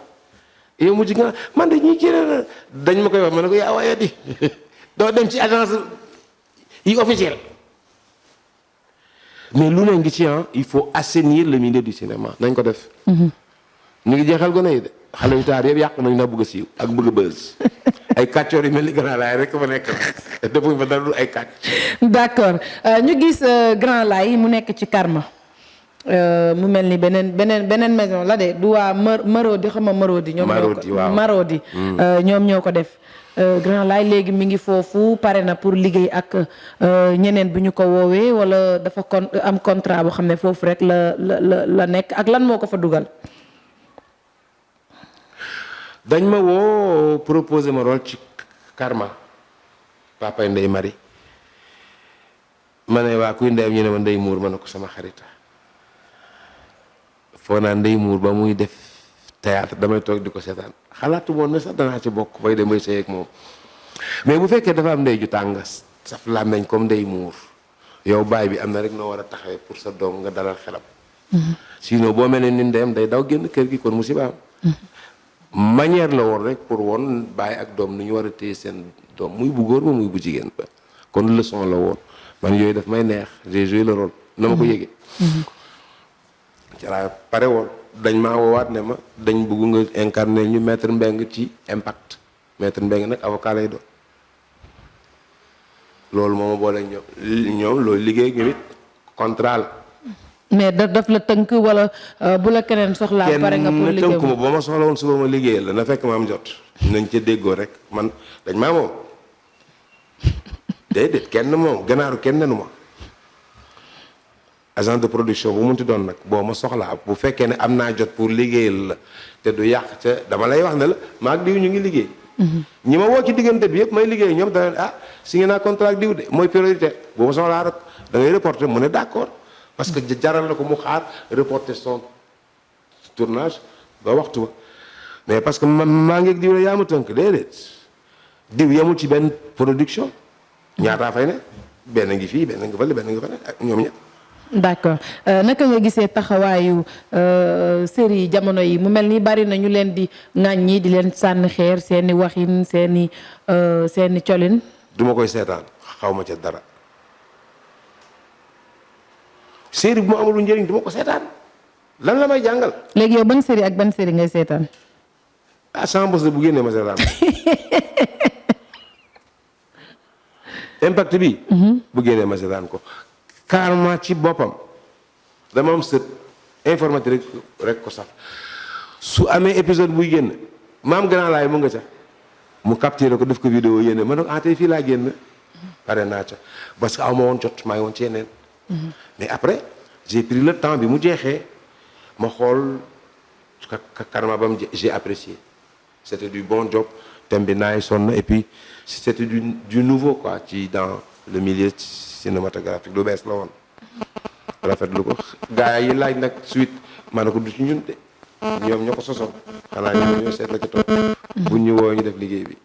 yow mujj nga man dañuy jëlee dañ ma koy wax ma ne ko yaa waaye di doo dem ci agence yi officielle mais lu ne ngi ci il faut assainir le milieu du cinéma nañ ko def. ñu ngi jeexal gone yi de xale yu taar yëpp yàqu nañu na bëgg a siiw ak bëgg a bës ay kàccoor yu mel ni Grand Laye rek fa nekk te defuñ fa dara dul ay kàcc. d'accord ñu gis Grand Laye mu nekk ci Karma mu mel ni beneen maison la de du waa Marodi xam nga Marodi. ñoom ñoo ko Marodi ñoom ñoo ko def. Grand Laye léegi mi ngi foofu pare na pour liggéey ak ñeneen bu ñu ko woowee wala dafa am contrat boo xam ne foofu rek la nekk ak lan moo ko fa dugal. dañ ma woo proposé ma rôle ci Karma papa Ndeye Marie ma ne waa kuy ndeyam ñu ne ma Ndeye Mour ma ne ko sama xarita foo naa Ndeye Mour ba muy def théâtre damay toog di ko seetaan xalaatu woon ne sax danaa ci bokk bay dem bay sëy ak moom mais bu fekkee dafa am ndey ju tàng saf làmmeñ comme Ndeye Mour yow baay bi am na rek noo war a taxawee pour sa doom nga dalal xelam. sinon boo mel ne ni ndeyam day daw génn kër gi kon musiba am. manière la woon rek pour woon baay ak doom nu ñu war a téye seen doom muy bu góor ba muy bu jigéen ba kon leçon la woon man yooyu daf may neex j'ai joué le rôle na ma ko yëgee. ci laa pare woon dañ maa woowaat ne ma dañ bëgg nga incarner ñu maître Mbeng ci Impact maître Mbeng nag avocat lay doon loolu moo ma boole ñoom loolu liggéey ak ñoom it contrat la. mais daf la tënk wala bu la keneen soxlaa pare nga pour liggéey tënk ma ba ma soxla woon suba ma liggéeyal la na fekk ma am jot nañ ca déggoo rek man dañ maa moom déedéet kenn moom gannaaru kenn nenu ma agent de production bu munti doon nag boo ma soxlaa bu fekkee ne am naa jot pour liggéeyal la te du yàq ca dama lay wax ne la maa ak diw ñu ngi liggéey ñi ma woo ci diggante bi yëpp may liggéey ñoom dana signé naa contrat diw de mooy priorité boo ma soxlaa rek da ngay reporter mu ne d'accord parce que jaral na ko mu xaar reporter son tournage ba waxtu ba mais parce que maa ngi diw la yaa ma tënk déedéet diw yemul ci benn production ñaataa fay ne benn ngi fii benn nga fële benn nga fa ne ak ñoom ñëpp d'accord naka nga gisee taxawaayu série jamono yi mu mel ni bari na ñu leen di ŋàññi di leen sànni xeer seeni waxin seeni colin. duma koy seetaan xaw ma ca dara série bu ma amul njëriñ duma ko seetaan lan la may jàngal. léegi yow ban série ak ban série ngay seetaan. sama bos bu génnee ma seetaan impact bi. bu génnee ma seetaan ko. carrément ci boppam dama am sët informatique rek ko sax su amee épisode buy génn maam grand laay mu nga ca mu capturé ko def ko vidéo yéene ma ne ko tey fii laa génn pare naa ca parce que aw ma woon jot maa ngi woon ci yeneen. mais après j'ai pris le temps bi mu jeexee ma xool carrément ba mu j'ai apprécié c'était du bon job thème bi naay sonn et puis c'était du nouveau quoi ci dans le milieu cinématographique lu bees la woon rafetlu ko gars yi laaj nag suite ma ne ko du ci ñun de ñoom ñoo ko sosoon xanaa ñoo seet la ca toog bu ñu woo ñu def liggéey bi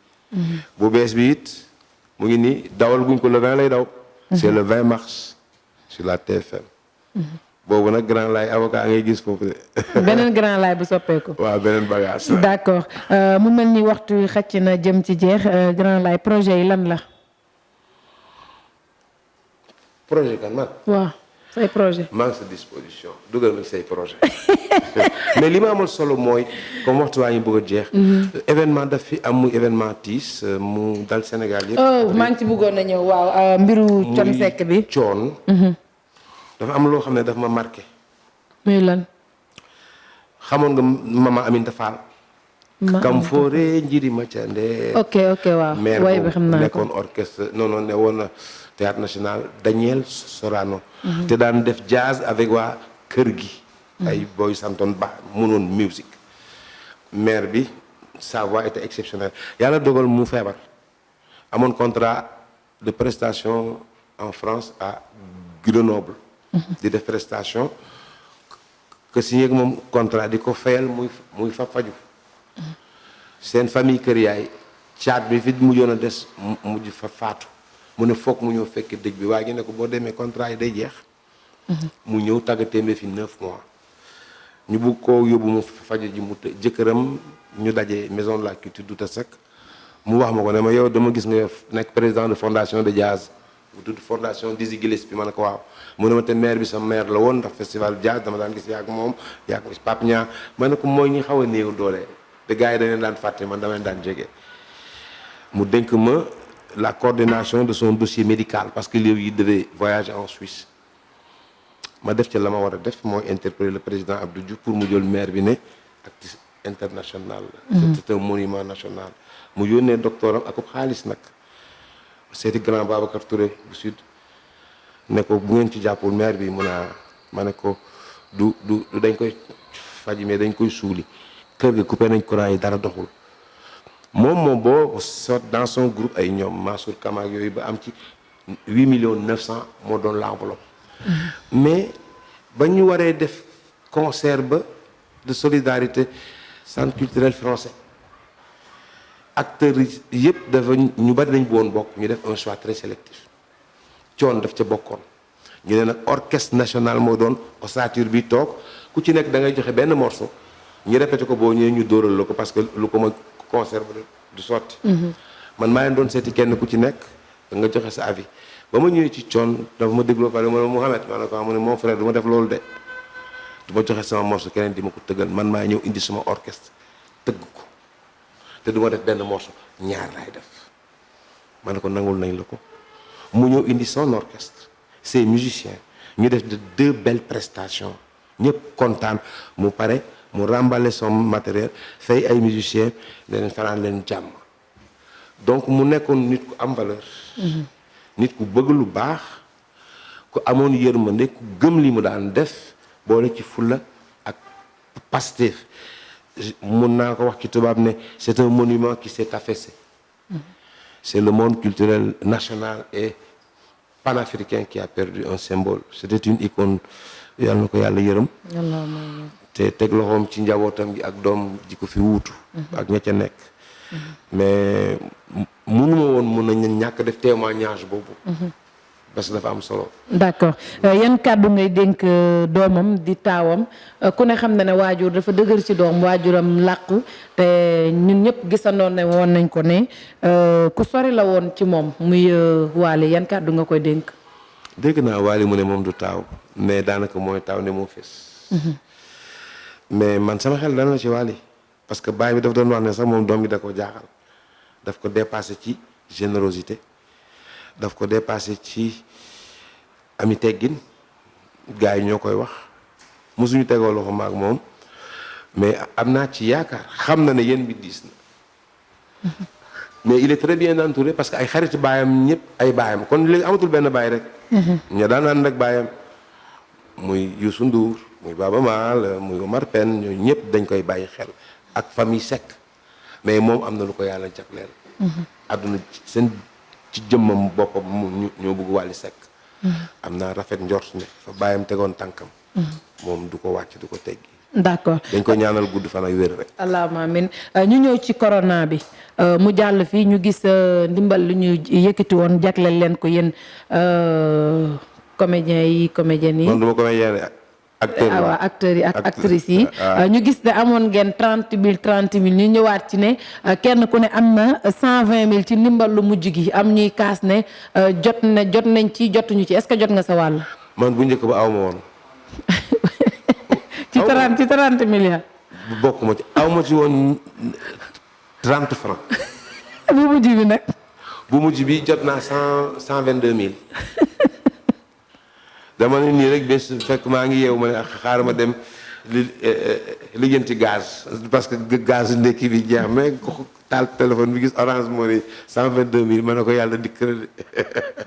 bu bees bi it mu ngi nii dawal guñ ko le 20 lay daw c'est le 20 mars sur la TFM boobu nag grand laay avocat ngay gis foofu de beneen grand laay bu soppeeku. waaw beneen bagage d'accord mu mel ni waxtu xëcc na jëm ci jeex grand laay projet yi lan la. projet kan man. waaw say projet. maa ngi sa disposition dugal ma say projet mais li ma amal solo mooy comme waxtu waa ñu bëgg a jeex. événement daf fi am muy événement tiis mu dal Sénégal yëpp. oh maa ngi ci bëggoon a ñëw waaw mbiru Thione Seck bi. Thione. dafa am loo xam ne daf ma marqué. muy lan. xamoon nga maman Aminata Fall. kam foore njiri ma ca ndee. ok waaw. way bi xam naa ko nekkoon orchestre non ne woon na théâtre national Daniel Sorano. te daan def jazz avec waa kër gi. ay boy santoon ba mënoon musique. mère bi sa voix était exceptionnelle yàlla dogal mu feebar. amoon contrat de prestation en France à Grenoble. di def prestation que signé ak moom contrat di ko fayal muy fa faju seen famille kër yaay caat bi fi mujjoon a des mujj fa faatu mu ne foog mu ñëw fekk dëj bi waaye ne ko boo demee contrat yi day jeex mu ñëw tàggatémbe fi 9 mois ñu bugg koo yóbbu mu faju ji mu jëkkëram ñu daje maison de la culture Douta Seck mu wax ma ko ne ma yow dama gis nga nekk président de fondation de jazz bu tudd fondation Dizzy Gillespie ma ne ko waaw mu ne ma te maire bi sa maire la woon ndax festival jazz dama daan gis yaag moom yaag Pape Niang ma ne ko mooy ñi xaw a néew doole te gars yi dañ leen daan fàtte man dama leen daan jege mu dénk ma la coordination de son dossier médical parce que léegi yi devait voyager en Suisse ma def ca la ma war a def mooy interpeller le président Abdou Diouf pour mu jël maire bi ne artiste international la c'est un monument national mu yónnee docteur am ak xaalis nag seeti grand Babacar Touré bu sud ne ko bu ngeen ci jàppul maire bi mun a ma ne ko du dañ koy faji mais dañ koy suuli kër gi coupé nañ courant yi dara doxul moom boo sot dans son groupe ay ñoom Mansour Kama yooyu ba am ci 8,900,000 moo doon l'enveloppe mais ba ñu waree def concert ba de solidarité centre culturel français acteurs yi yëpp dafa ñu bari dañ boon bokk ñu def un choix très sélectif Thione daf ca bokkoon ñu ne nag orchestre national moo doon ossature bi toog ku ci nekk da ngay joxe benn morceau ñu répété ko boo ñëwee ñu dóoral la ko parce que lu ko ma concert ba du sotti man maa leen doon seeti kenn ku ci nekk da nga joxe sa avis ba ma ñëwee ci Thione dafa ma dégloo pare ma ne Mouhamed ma ne ko mu ne mon frère du ma def loolu de du ma joxe sama morceau keneen di ma ko tëggal man maa ñëw indi sama orchestre tëgg ko te du ma def benn morceau ñaar laay def ma ne ko nangul nañ la ko mu ñëw indi son orchestre ses musiciens ñu def de 2 belles prestations ñëpp kontaan mu pare mu remballer son matériel fay ay musiciens leneen fanaan leen jàmm donc mu nekkoon nit ku am valeur nit ku bëgg lu baax ku amoon yërmande ku gëm li mu daan def boole ci fulla ak Pastef mun naa ko wax ci tubaab ne c'est un monument qui s'est affaissé c'est le monde culturel national et panafricain qui a perdu un symbole c'était une icône yàlla na ko yàlla yërëm te teg loxoom ci njabootam gi ak doom ji ko fi wuutu ak ña ca nekk mais mënuma woon mun a ñàkk def témoignage boobu parce que dafa am solo. d'accord yan kàddu ngay dénk doomam di taawam ku ne xam na ne waajur dafa dëgër ci doom waajuram làqu te ñun ñëpp gisandoon ne woon nañ ko ne ku sori la woon ci moom muy Wally yan kàddu nga koy dénk. dégg naa Wally mu ne moom du taaw mais daanaka mooy taaw ne moo fees. mais man sama xel dana la ci Wally parce que baay bi daf doon wax ne sax moom doom bi da ko jaaxal daf ko dépassé ci générosité daf ko dépassé ci ami teggin gars yi ñoo koy wax mosuñu tegoo loxo maag moom mais am naa ci yaakaar xam na ne yéen bi diis na mais il est très bien entouré parce que ay xarit baayam ñëpp ay baayam kon léegi amatul benn baay rek ña daan ànd rek baayam muy Youssou Ndour muy Baaba Maal muy Omar Pène ñooñu ñëpp dañ koy bàyyi xel ak famille Seck mais moom am na lu ko yàlla jagleel àdduna seen ci jëmmam boppam ñoo bëgg Wally Seck am naa rafet njort ne fa bàyyam tegoon tànkam moom du ko wàcc du ko teggi d'accord dañ ko ñaanal gudd fan ak wér rek allahumma amin ñu ñëw ci corona bi mu jàll fii ñu gis ndimbal lu ñu yëkkati woon jagleel leen ko yéen comédiens yi comédiennes yi man duma comédien acteur waaw acteurs yi ak actrices yi ñu gis ne amoon ngeen 30 000 ñu ñëwaat ci ne kenn ku ne am na 120 000 ci ndimbal lu mujj gi am ñuy kaas ne jot nañ ci jotuñu ci est-ce que jot nga sa wàll. man bu njëkk ba aw ma woon ci 30 milliards. bokk ma ci aw ma ci woon 30 francs. bu mujj bi nag. bu mujj bi jot naa 122 000. dama ne nii rek bés fekk maa ngi yeewu ma ne xaaral ma dem lijjanti gaz parce que gaz ndekki bi jeex mais taal téléphone bi gis Orange Money 122 000 ma ne ko yàlla dikk na de.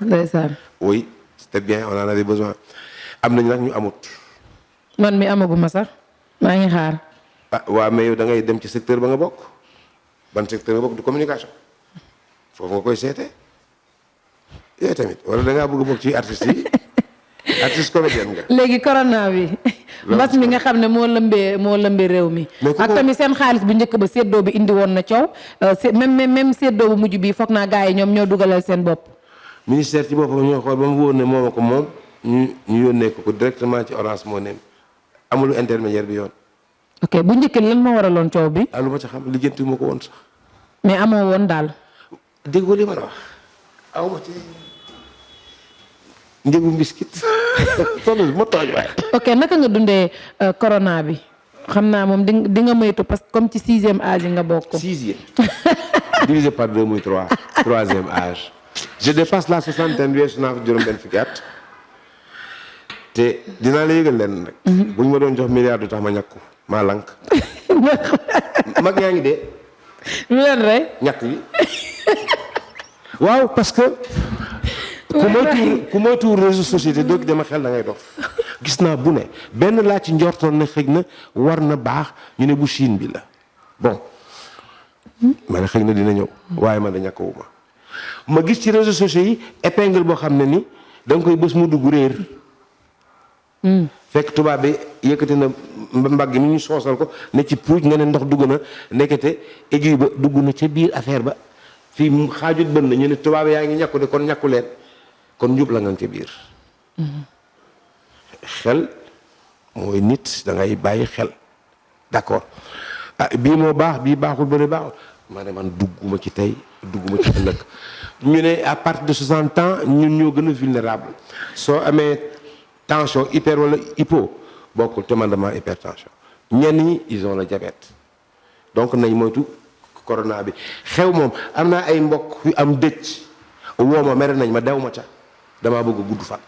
ndeysaan. oui c'était bien on en avait besoin am nañ nag ñu amut. man mi amaguma sax maa ngi xaar. ah waaw mais yow da ngay dem ci secteur ba nga bokk ban secteur nga bokk du communication foofu nga koy seetee yooyu tamit wala da ngaa bëgg a bokk ci artistes yi. artiste comédienne nga. léegi corona bi mbas mi nga xam ne moo lëmbee réew mi. ak tamit seen xaalis bu njëkk ba séddoo bi indi woon na coow même séddoo bu mujj bi foog naa gars yi ñoom ñoo dugalal seen bopp. ministère ci boppam ñoo xool ba mu wóor ne moom a ko moom ñu yónnee ko directement ci Orange Money amul intermédiaire bi yoon. ok bu njëkk lan moo waraloon coow bi. lu ma ci xam lijjanti ma ko woon sax. mais amoo woon daal. déggoo li ma la wax aw ma ci. njëgu mbiskit sonn ma tooj waaye. ok naka nga dundee corona bi xam naa moom di nga moytu parce que comme ci 6e âge yi nga bokk. 6e divisé par 2 muy 3 3e âge. je dépasse la soixantaine weesu naa ko juróom-benn fukki at te dinaa la yëgal leen rek. bu ñu ma doon jox milliard du tax ma ñàkk ko maa lank. mag ñaa ngi dee. lu leen rey. ñàkk yi waaw parce que. ku moytuwul réseaux sociaux doo dama xel da ngay dof gis naa bu ne benn laa ci njortoon ne xëy na war na baax ñu ne bu Chine bi la bon ma ne xëy na dina ñëw waaye man da ñàkkawuma ma gis ci réseaux sociaux yi épingle boo xam ne ni da nga koy bës mu dugg réer fekk tubaab bi yëkkati na mbagg mi ñu soosal ko ne ci puuj nga ne ndox dugg na ndekete aiguille ba dugg na ca biir affaire ba fii mu xaajut bën na ñu ne tubaab yaa ngi ñàkku de kon ñàkku leen kon njub la nga ca biir xel mooy nit da ngay bàyyi xel d'accord bii moo baax bii baaxul bële baaxul ma ne man dugguma ci tey dugguma ci ëllëg ñu ne à partir de 60 ans ñun ñoo gën a vulnérable soo amee tension hyper wala hypo bokkul te man dama hypertension ñenn ñi ils ont le diabète donc nañ moytu corona bi xew moom am naa ay mbokk yu am dëcc woo ma mere nañ ma dew ma ca damaa bëgg a gudd fan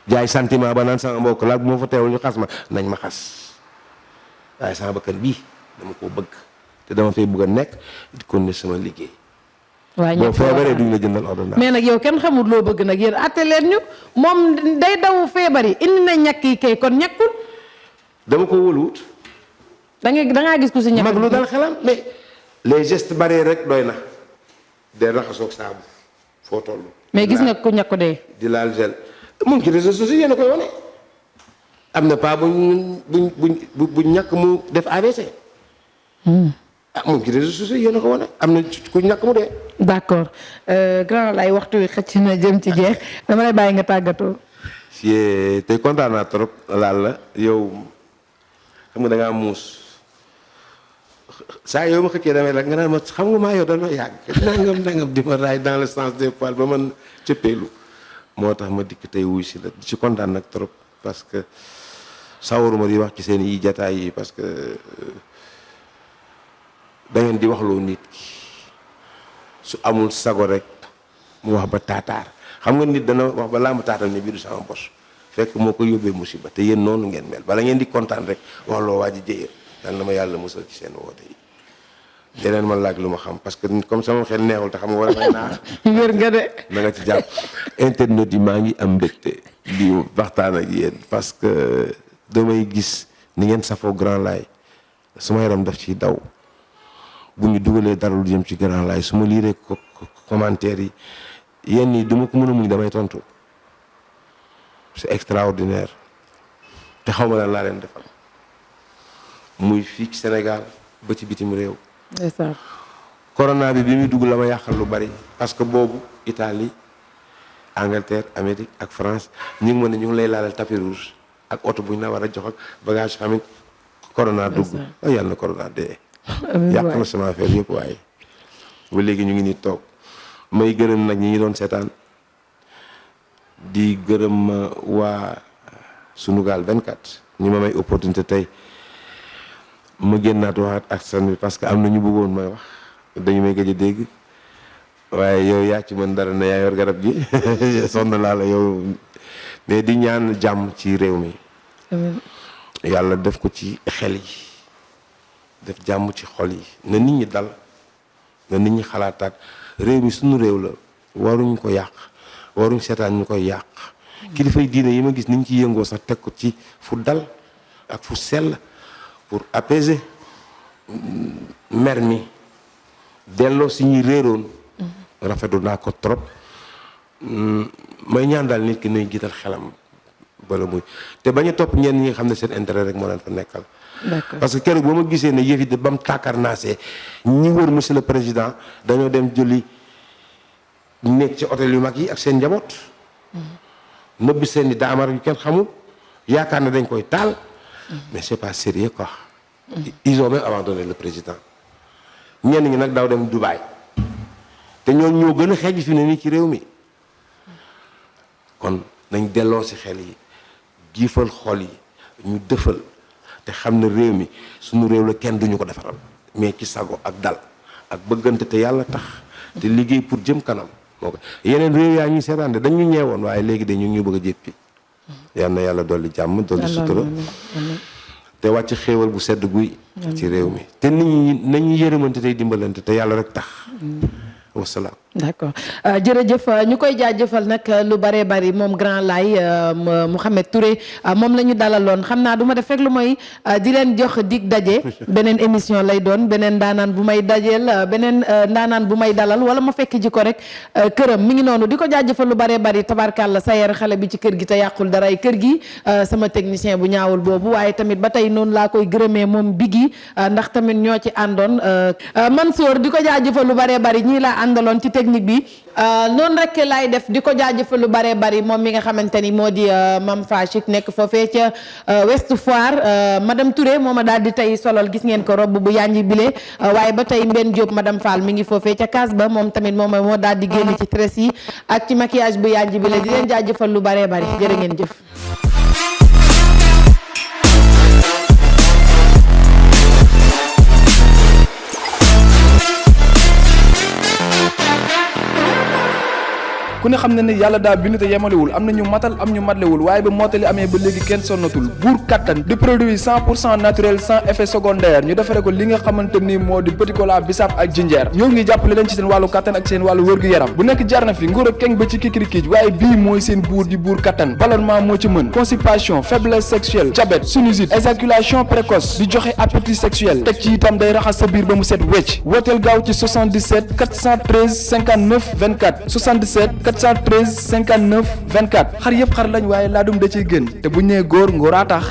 jaay sentiment ba naan sama mbokk laa bu ma fa teewul ñu xas ma nañ ma xas waaye sama bakkan bii dama koo bëgg te dama fay bëgg a nekk di continuer sama liggéey. waaye boo feebaree duñ la jëndal ordonnance. mais nag yow kenn xamul loo bëgg nag yéen atte leen ñu moom day daw feebar yi indi na ñàkk yi kay kon ñàkkul. dama ko wóoluwut. da ngaa gis ku si ñàkk mag lu dal xelam mais les gestes barrières rek doy na de raxasoog saabu foo toll. mais gis nga ku ñàkk dee. di laal gel mu ngi ci réseaux sociaux yéen a koy wane am na pas buñ ñàkk mu def AVC. moom ci réseaux sociaux yéen a ko wane am na ku ñàkk mu dee. d'accord grand lay waxtu wi xëcc na jëm ci jeex dama lay bàyyi nga tàggatoo. tey kontaan naa trop laal la yow xam nga da ngaa muus saa yow ma xëccee damay rek nga naan ma xam nga maa yow dañoo yàgg nangam di ma raay dans le sens des poils ba man cëppeelu moo tax ma dikk tey wuy si la di ci kontaan nag trop parce que sawaruma di wax ci seen yi jataay yi parce que da ngeen di waxloo nit ki su amul sago rek mu wax ba taataar xam nga nit dana wax ba laa ma taatal ni bii du sama bos fekk moo ko yóbbee musiba te yéen noonu ngeen mel bala ngeen di kontaan rek waxloo waa ji jëyee yàlla na ma yàlla musal ci seen woote yi deneen ma laaj lu ma xam parce que comme sama xel neexul te xam nga war a may naa wér nga de na nga ci jàpp internet yi maa ngi am mbégte di waxtaan ak yéen parce que damay gis ni ngeen safoo Grand Laye suma yaram daf ciy daw bu ñu dugalee dara lu jëm ci Grand Laye su ma liiree ko commentaire yi yéen ñi duma ko mën a muñ damay tontu c'est extraordinaire te xaw ma lan laa leen defal muy fii ci Sénégal ba ci bitim réew. ndeysaan. corona bi muy dugg la ma yàqal lu bari parce que boobu Italie Angleterre Amérique ak France ñu ngi mën ne ñu ngi lay laalal tapis rouge ak oto bu ñu la war a jox ak bagage xam corona dugg. waaw yàlla na corona dee. yàq na sama affaire yëpp waaye ba léegi ñu ngi nii toog may gërëm nag ñi ñu doon seetaan di gërëm waa Sunugal 24 ñi ma may opportunité tey ma génnaat waxaat ak san bi parce que am na ñu bëggoon may wax dañu may gëj a dégg waaye yow yaa ci mën dara ne yaa yor garab gi sonn laa la yow mais di ñaan jàmm ci réew mi yàlla def ko ci xel yi def jàmm ci xol yi na nit ñi dal na nit ñi xalaataat réew mi suñu réew la waruñ ko yàq waruñ seetaan ñu koy yàq kilifay diine yi ma gis niñ ci yëngoo sax teg ko ci fu dal ak fu sell pour apaiser mer mi delloo si ñuy réeroon rafetlu naa ko trop may ñaan daal nit ki nuy jiital xelam bala muy te bañ a topp ñenn ñi nga xam ne seen intérêt rek moo leen fa nekkal. d'accord parce que keroog ba ma gisee ne yëf yi de ba mu tàkkarnaasee ñi wër monsieur le président dañoo dem jëli nekk ci hôtel yu mag yi ak seen njaboot. nëbbi seen i daamar yu kenn xamul yaakaar ne dañ koy taal. mais c'est pas sérieux quoi. ils ont même abandonné le président. ñenn ñi nag daaw dem Dubaï te ñoo gën a xeej fi ne nii ci réew mi kon nañ delloo si xel yi giifal xol yi ñu dëfal te xam ne réew mi suñu réew la kenn duñu ko defaral mais ci sago ak dal ak bëggante te yàlla tax te liggéey pour jëm kanam moo ko yeneen réew yaa ñuy seetaan de dañu ñeewoon waaye léegi de ñu bëgg a jéppi yal na yàlla dolli jàmm dolli sutura te wàcc xéewal bu sedd guy ci réew mi te nit ñi nañu yërëmante tey dimbalante te yàlla rek tax wasalaam. d'accord jërëjëf ñu koy jaajëfal nag lu bare bari moom Grand Laye Mouhamed Touré moom la ñu dalaloon xam naa du ma def rek lu mooy di leen jox dig daje beneen émission lay doon beneen ndaanaan bu may dajeel beneen ndaanaan bu may dalal wala ma fekk ji ko rek këram mi ngi noonu di ko jaajëfal lu bare bari tabarkàlla Sayer xale bi ci kër gi te yàqul daray kër gi sama technicien bu ñaawul boobu waaye tamit ba tey noonu laa koy gërëmee moom Biggi ndax tamit ñoo ci àndoon Mansour di ko jaajëfal lu bare bari ñii laa àndaloon ci technique bi noonu rek laay def di ko jaajëfal lu bare bari moom mi nga xamante ni moo di Mam Fachik nekk foofee ca West Foire madame Touré moo ma daal di tey solol gis ngeen ko robb bu yanji bile waaye ba tey Mbène Diop madame Fall mi ngi foofee ca kaas ba moom tamit moom moo daal di génn ci tresse yi ak ci maquillage bu yanji bile di leen jaajëfal lu bare bari jërë ngeen jëf. ku ne xam ne ne yàlla daa bind te yemalewul am na ñu matal am ñu matlewul waaye ba mottali amee ba léegi kenn sonnatul buur kattan di produit 100% naturel sans effet secondaire ñu defare ko li nga xamante ni moo di petit cola bisaab ak jinjeer ñoo ngi jàppale leen ci seen wàllu kattan ak seen wàllu wërgu yaram bu nekk jarna fi nguur ak keng ba ci kikirikiij waaye bii mooy seen buur di buur kattan ballonnement moo ci mën constipation faiblesse sexuelle diabète sinusite éjaculation précoce di joxe appétit sexuel teg ci itam day raxas sa biir ba mu set wecc wooteel gaaw ci 77 413 59 24 77 413 59 24 xar yëpp xar lañ waaye laadum da ciy gën te bu ñu nee góor ngóoraa tax